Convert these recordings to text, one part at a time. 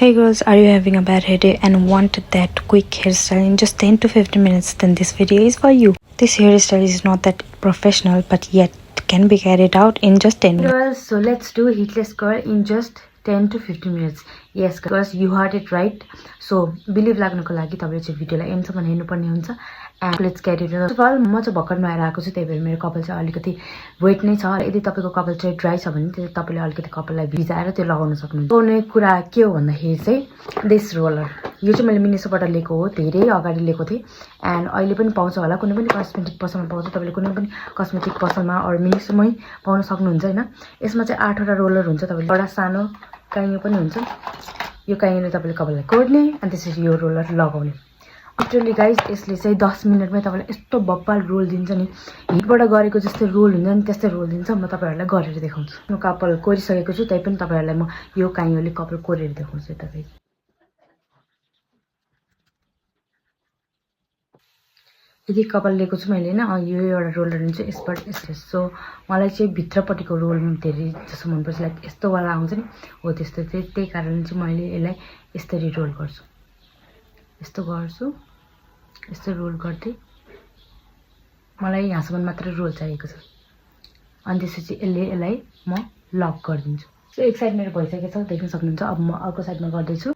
Hey girls, are you having a bad headache and want that quick hairstyle in just 10 to 15 minutes? Then this video is for you. This hairstyle is not that professional but yet can be carried out in just 10 minutes. Girls, so let's do heatless curl in just 10 to 15 minutes. Yes girls, you heard it right. So believe लाग्नुको लागि तपाईले चाहिँ भिडियोलाई एन्डसम्म हेर्नुपर्ने हुन्छ. And let's get it. First of all, म चाहिँ भर्खर नुहाएर आएको छु, त्यही भएर मेरो कपाल चाहिँ अलिकति वेट नै छ. यदि तपाईको कपाल चाहिँ ड्राई छ भने तपाईले अलिकति कपाललाई भिजाएर त्यो लगाउन सक्नुहुन्छ. गर्ने कुरा के हो भन्दाखेरि चाहिँ दिस रोलर, यो चाहिँ मैले मिनेसोबाट लिएको हो, धेरै अगाडि लिएको थिएँ. एन्ड अहिले पनि पाउँछ होला, कुनै पनि कस्मेटिक पसलमा पाउँछ. तपाईले कुनै पनि कस्मेटिक पसलमा अर मिनेसोमै पाउन सक्नुहुन्छ हैन. यसमा चाहिँ 8 वटा रोलर हुन्छ. तपाईले एउटा सानो काइयो पनि हुन्छ. यो काइयोले तपाईले कपाललाई कोर्ने अनि त्यसपछि यो रोलर लगाउने. आफ्टरली गाइज यसले चाहिँ 10 मिनटमै तपाईलाई यस्तो बब्बाल रोल दिन्छ नि. हिटबाट गरेको जस्तै रोल हुन्छ नि त्यस्तै रोल दिन्छ. म तपाईहरुलाई गरेर देखाउँछु. म कपाल कोरिसकेको छु, तै पनि तपाईहरुलाई म यो काइयोले कपाल कोरेर देखाउँछु. तपाईँ यदि कपाल लिएको छु मैले हैन, यो एउटा रोलर हुन्छ यसबाट यसले. सो मलाई चाहिँ भित्रपट्टिको रोल धेरै जसो मन पर्छ, लाइक यस्तो वाला आउँछ नि हो त्यस्तो. त्यही कारण चाहिँ मैले यसलाई यसरी रोल गर्छु. यस्तो गर्छु, यस्तो रोल गर्दै मलाई यहाँसम्म मात्र रोल चाहिएको छ. अनि त्यसपछि यसलाई म लक गरिदिन्छु. सो एक साइड मेरो भइसकेको छ, देख्न सक्नुहुन्छ. अब म अर्को साइडमा गर्दै छु.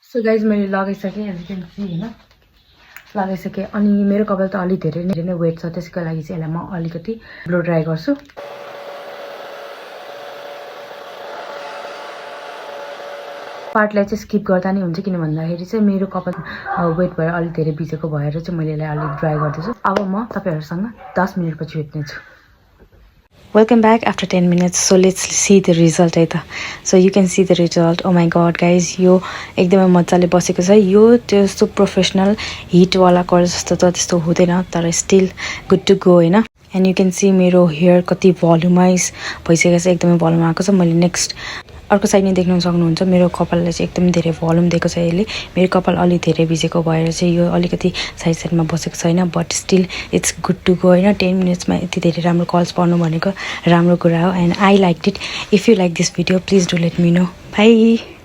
सो गाइज मैले लगाइसकेँ, एज यु क्यान सी हैन, लगाइसकेँ. अनि मेरो कपाल त अलि धेरै नै वेट छ, त्यसको लागि चाहिँ यसलाई म अलिकति ब्लो ड्राई गर्छु. पार्टलाई चाहिँ स्किप गर्दा नि हुन्छ, किन भन्दाखेरि चाहिँ मेरो कपाल वेट भएर अलि धेरै भिजेको भएर चाहिँ मैले यसलाई अलि ड्राई गर्दैछु. अब म तपाईहरुसँग 10 मिनेटपछि भेट्नेछु. Welcome back after 10 minutes. So let's see the result either. So you can see the result. Oh my god guys, यो एकदमै मजाले बसेको छ. यो त्यस्तो प्रोफेसनल हिट वाला कर्ल जस्तो त त्यस्तो हुँदैन, तर स्टिल गुड टु गो हैन. एन्ड यु क्यान सी मेरो हेयर कति भोल्युमाइज भइसकेको छ, एकदमै भोल्युम आएको छ. मैले नेक्स्ट अर्को साइड नै देख्न सक्नुहुन्छ. मेरो कपालले चाहिँ एकदमै धेरै भोल्युम दिएको छ यसले. मेरो कपाल अलि धेरै भिजेको भएर चाहिँ यो अलिकति साइडमा बसेको छैन, but still it's good to go हैन. 10 मिनट्समा यति धेरै राम्रो कर्ल्स पर्नु भनेको राम्रो कुरा हो. And I like it. If you like this video please do let me know. By.